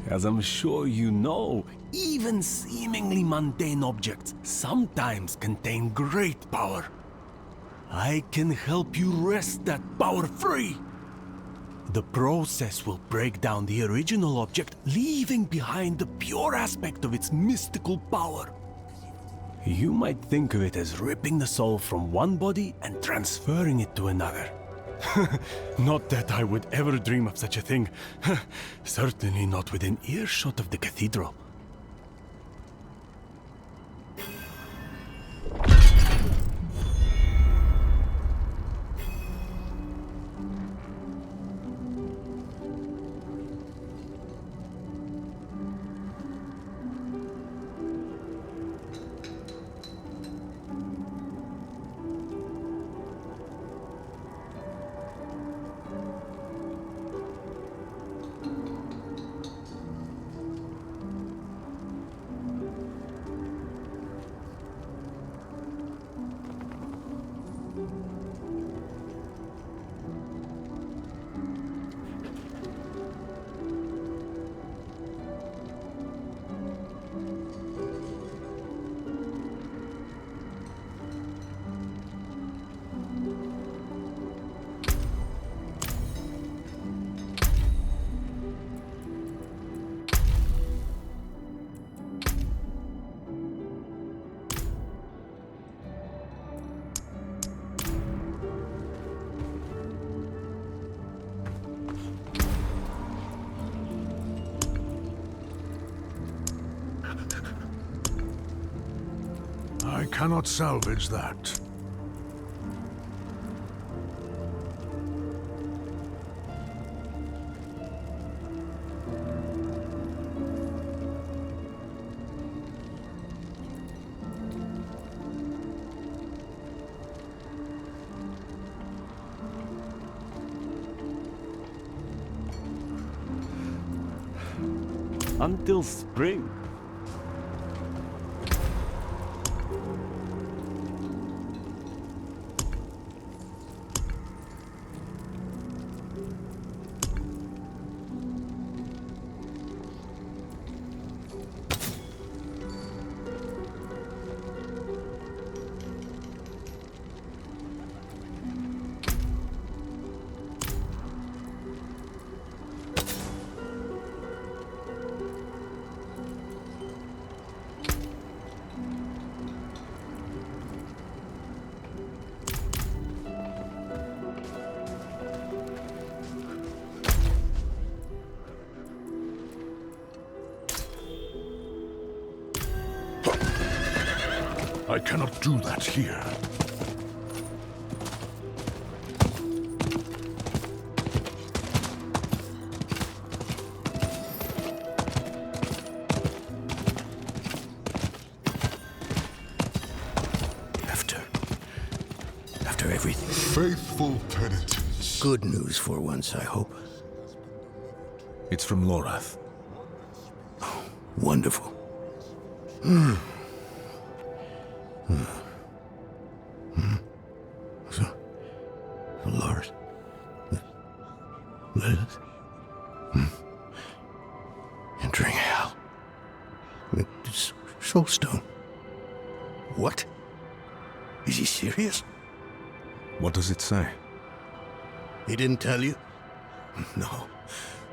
As I'm sure you know, even seemingly mundane objects sometimes contain great power. I can help you wrest that power free. The process will break down the original object, leaving behind the pure aspect of its mystical power. You might think of it as ripping the soul from one body and transferring it to another. Not that I would ever dream of such a thing. Certainly not within earshot of the cathedral. I cannot salvage that. Until spring. I cannot do that here. After everything. Faithful penitents. Good news for once, I hope. It's from Lorath. Wonderful. So, Lord, Lilith, entering hell. It's Soulstone. What? Is he serious? What does it say? He didn't tell you? No,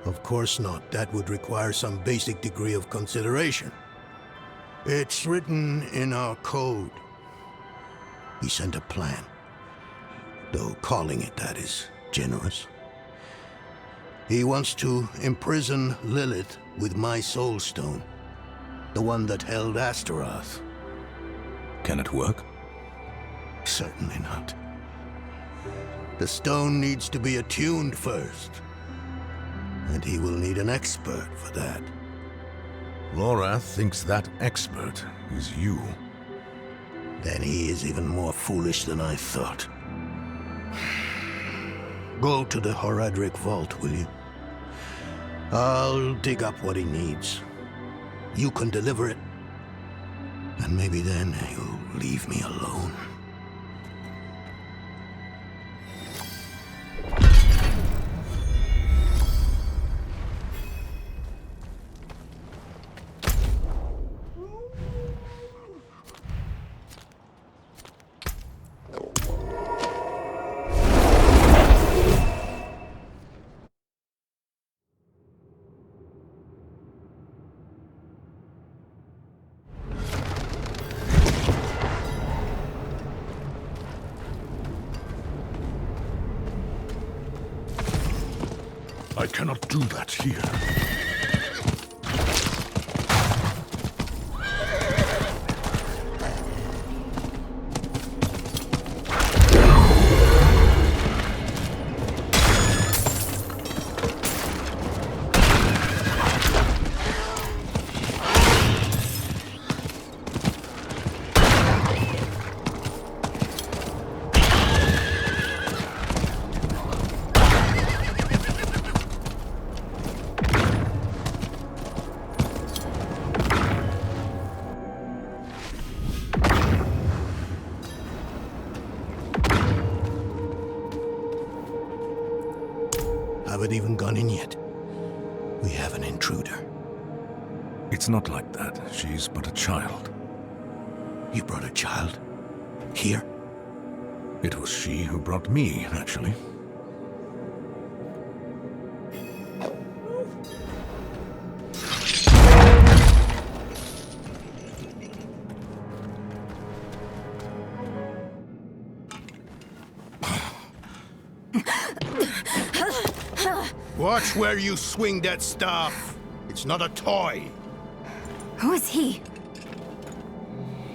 of course not. That would require some basic degree of consideration. It's written in our code. He sent a plan. Though calling it that is generous. He wants to imprison Lilith with my Soulstone. The one that held Astaroth. Can it work? Certainly not. The stone needs to be attuned first. And he will need an expert for that. Lorath thinks that expert is you. Then he is even more foolish than I thought. Go to the Horadric vault, will you? I'll dig up what he needs. You can deliver it. And maybe then you'll leave me alone. I cannot do that here. Haven't even gone in yet. We have an intruder. It's not like that. She's but a child. You brought a child? Here? It was she who brought me, actually. Watch where you swing that staff. It's not a toy. Who is he?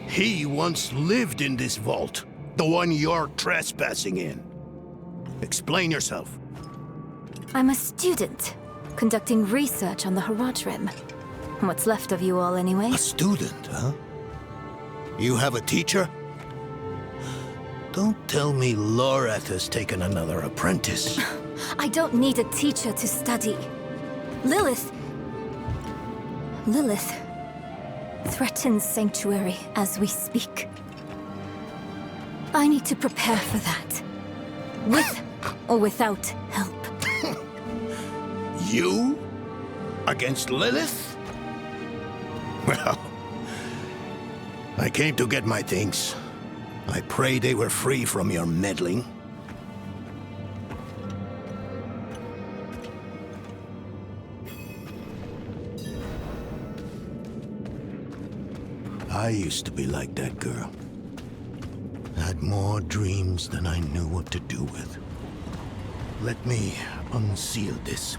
He once lived in this vault. The one you're trespassing in. Explain yourself. I'm a student, conducting research on the Haraj Rim. What's left of you all, anyway? A student, huh? You have a teacher? Don't tell me Lorath has taken another apprentice. I don't need a teacher to study. Lilith threatens Sanctuary as we speak. I need to prepare for that. With or without help. You? Against Lilith? Well, I came to get my things. I pray they were free from your meddling. I used to be like that girl. Had more dreams than I knew what to do with. Let me unseal this.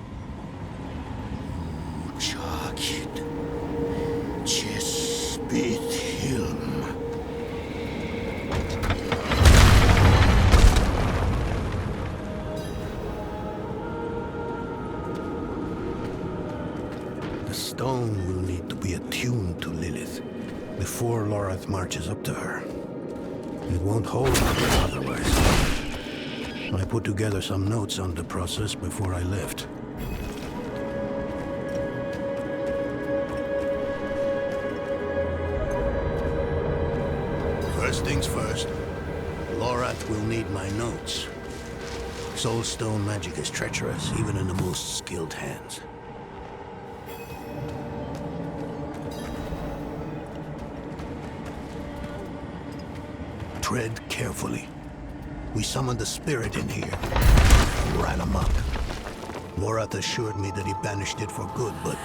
Chakid. Chespit Hilm. The stone will need to be attuned to Lilith before Lorath marches up to her. It won't hold otherwise. I put together some notes on the process before I left. First things first, Lorath will need my notes. Soulstone magic is treacherous, even in the most skilled hands. Tread carefully. We summoned the spirit in here. Ran amok. Lorath assured me that he banished it for good, but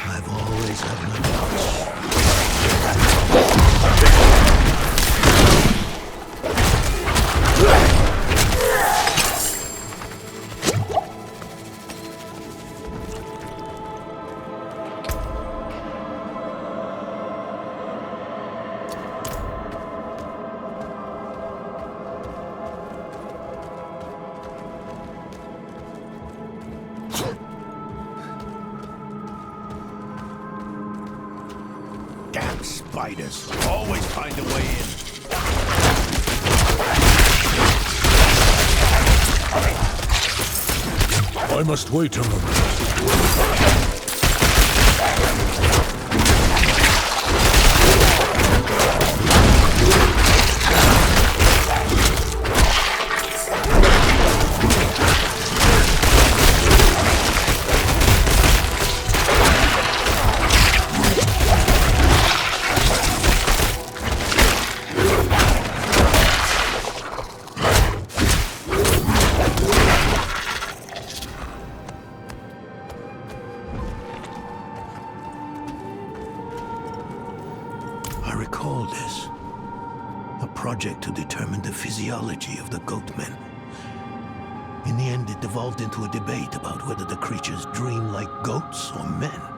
I've always had my Damn spiders. Always find a way in. I must wait a moment. I recall this. A project to determine the physiology of the goatmen. In the end, it devolved into a debate about whether the creatures dream like goats or men.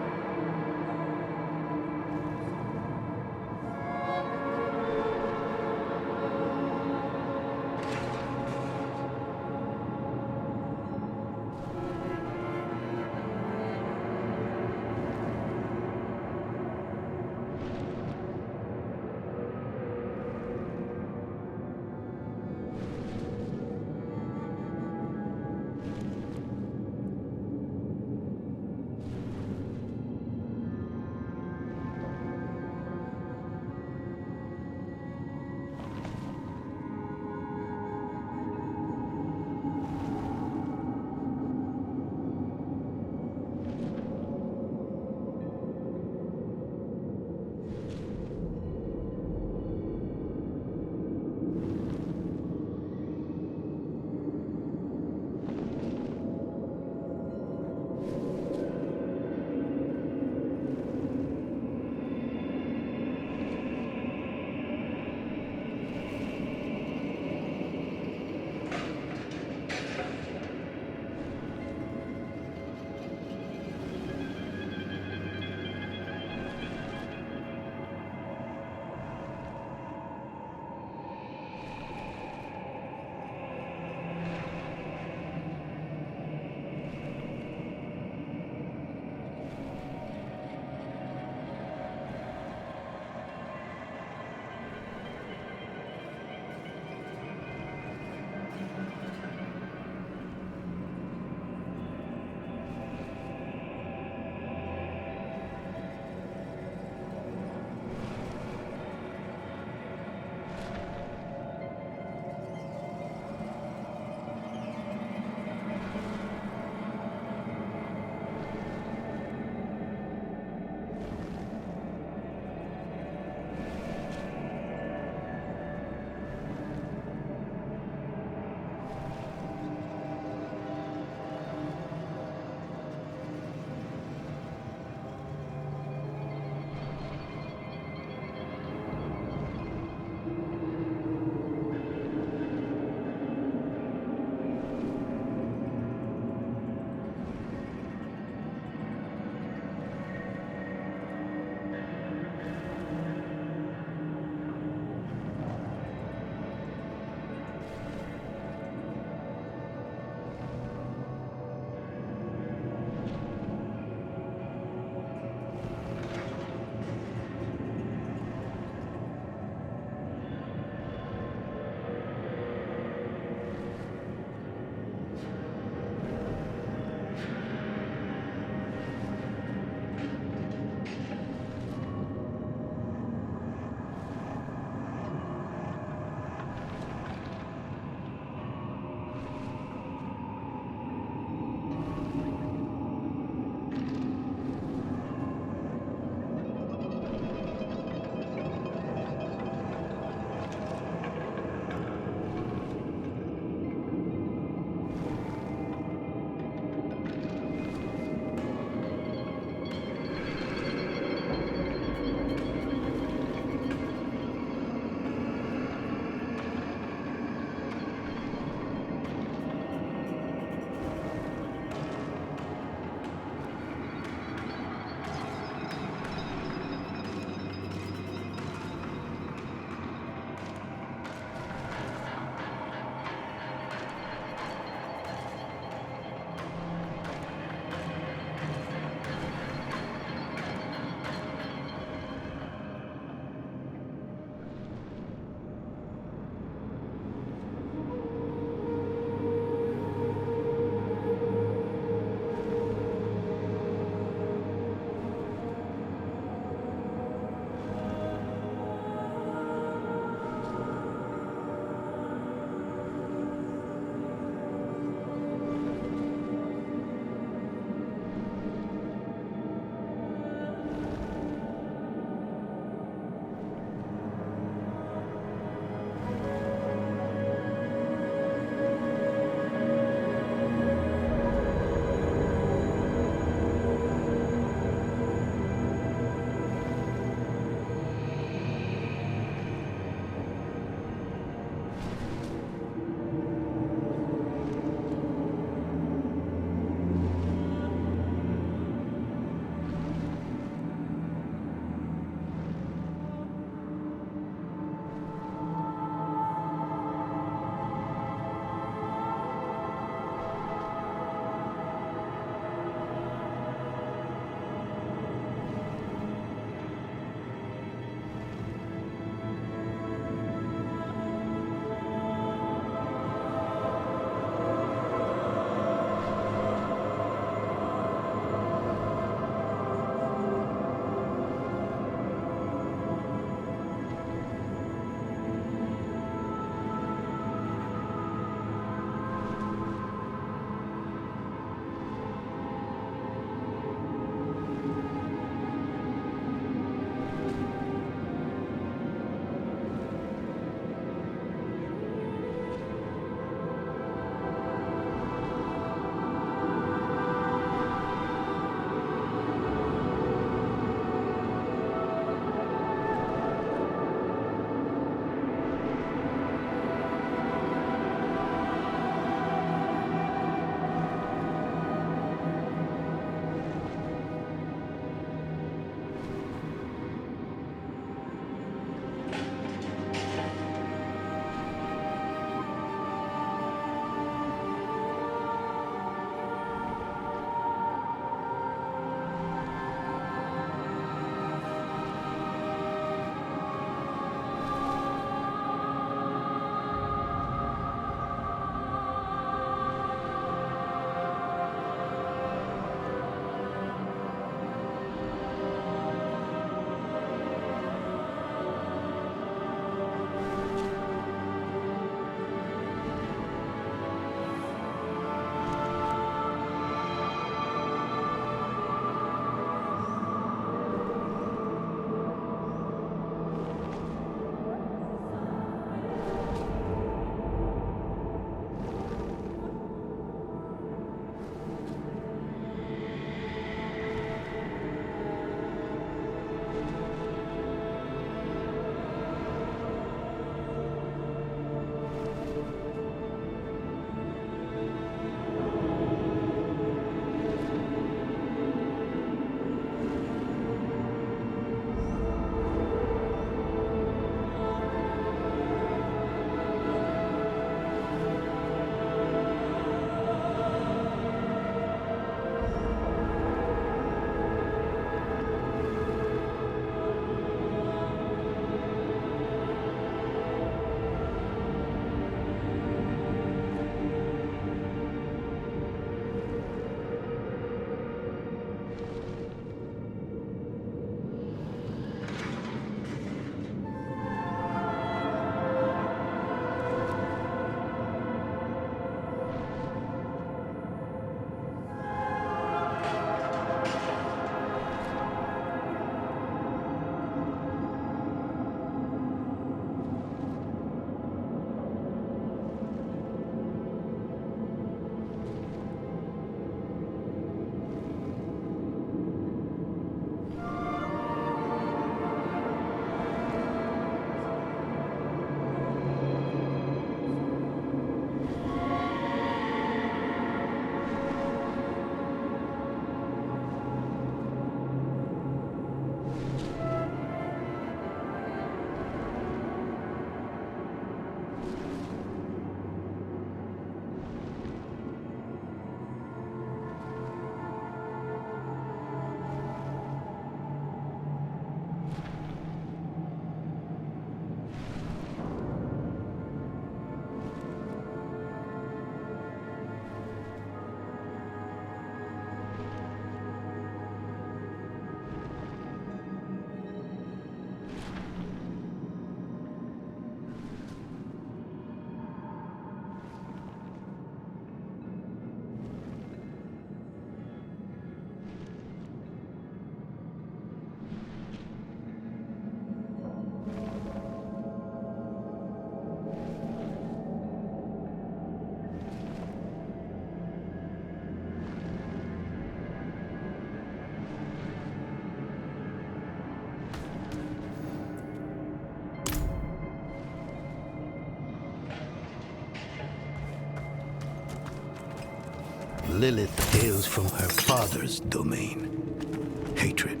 Lilith hails from her father's domain. Hatred.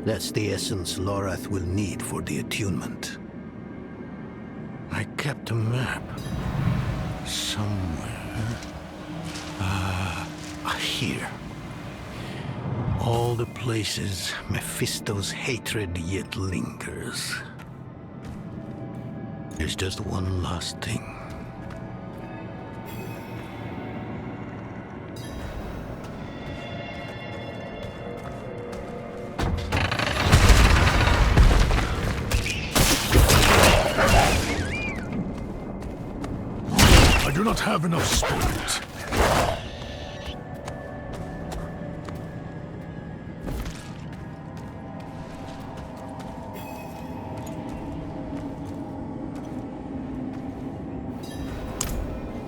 That's the essence Lorath will need for the attunement. I kept a map. Somewhere. Here. All the places Mephisto's hatred yet lingers. There's just one last thing. I do not have enough spirit.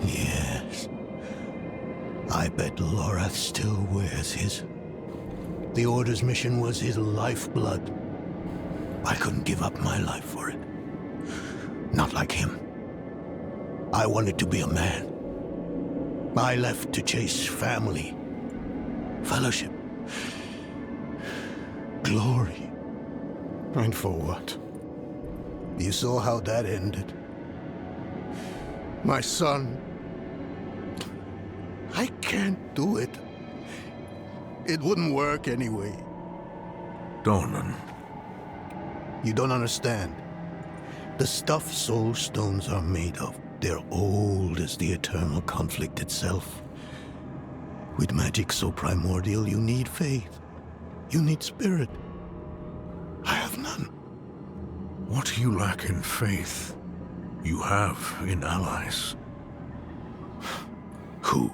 Yes. I bet Lorath still wears his. The Order's mission was his lifeblood. I couldn't give up my life for it. Not like him. I wanted to be a man. I left to chase family, fellowship, glory. And for what? You saw how that ended. My son. I can't do it. It wouldn't work anyway. Dornan. You don't understand. The stuff soul stones are made of, they're old as the eternal conflict itself. With magic so primordial, you need faith. You need spirit. I have none. What you lack in faith, you have in allies. Who?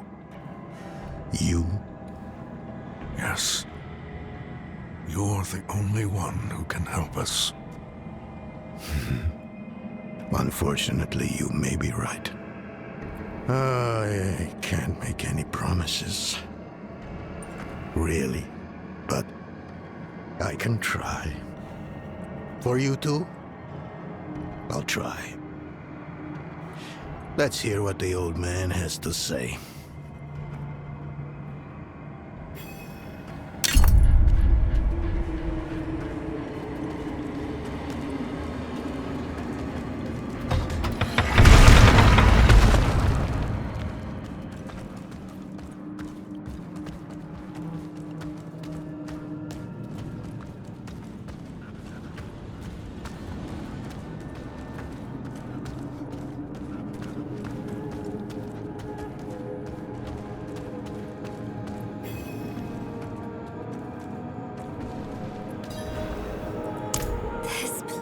You? Yes. You're the only one who can help us. Unfortunately, you may be right. I can't make any promises. Really. But I can try. For you two, I'll try. Let's hear what the old man has to say.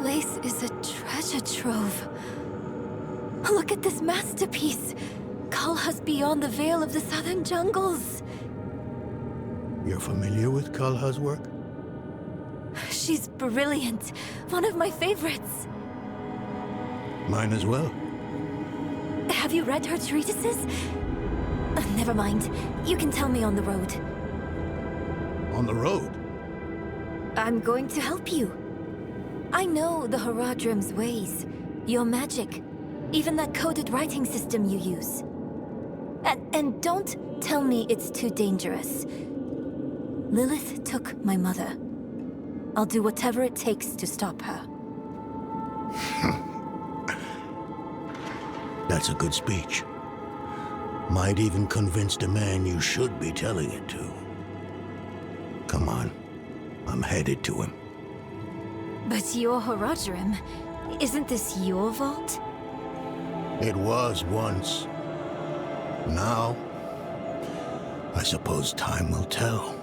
This is a treasure trove. Look at this masterpiece. Kalha's beyond the veil of the southern jungles. You're familiar with Kalha's work? She's brilliant. One of my favorites. Mine as well. Have you read her treatises? Never mind. You can tell me on the road. On the road? I'm going to help you. I know the Haradrim's ways, your magic, even that coded writing system you use. And don't tell me it's too dangerous. Lilith took my mother. I'll do whatever it takes to stop her. That's a good speech. Might even convince the man you should be telling it to. Come on, I'm headed to him. But your Haradrim, isn't this your vault? It was once. Now, I suppose time will tell.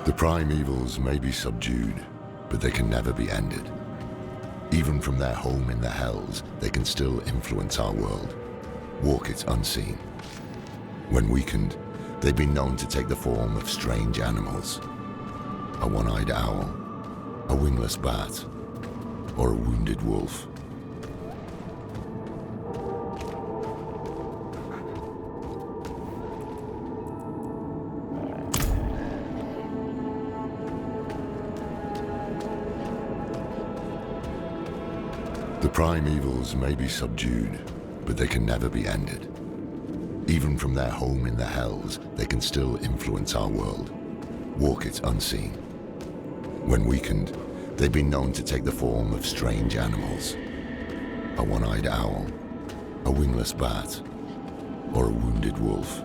The primevals may be subdued, but they can never be ended. Even from their home in the hells, they can still influence our world, walk it unseen. When weakened, they've been known to take the form of strange animals. A one-eyed owl, a wingless bat, or a wounded wolf. The primevals may be subdued, but they can never be ended. Even from their home in the hells, they can still influence our world, walk it unseen. When weakened, they've been known to take the form of strange animals. A one-eyed owl, a wingless bat, or a wounded wolf.